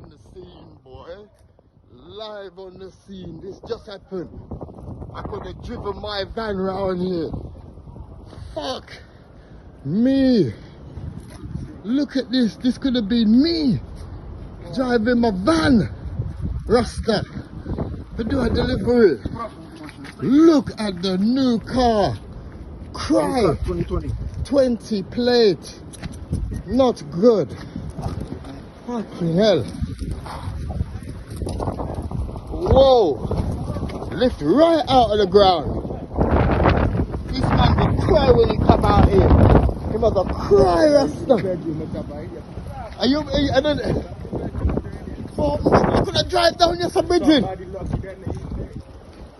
on the scene, boy. Live on the scene. This just happened. I could have driven my van round here. Fuck me. Look at this. This could have been me driving my van. Rasta. To do a delivery. Look at the new car. Cry. 20 plate. Not good. Fucking hell. Whoa. Lift right out of the ground. This man will cry when he come out here. He must have cry, Rasta. Are you and then oh, you could have drive down here some bridging.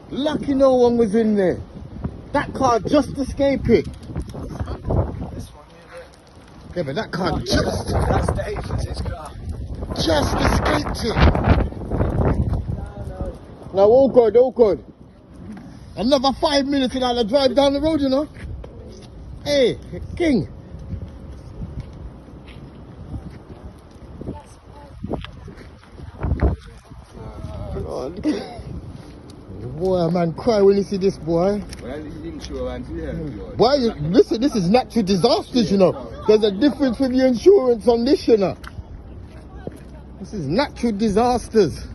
Lucky no one was in there. That car just escaped it. Yeah, but that car just... That's the agency's car. Just escaped it. No, all good, all good. Another 5 minutes and I'll drive down the road, you know. Hey, King. Boy, man, cry when you see this, boy. Boy, listen, this is natural disasters, you know. There's a difference with your insurance on this, you know. This is natural disasters.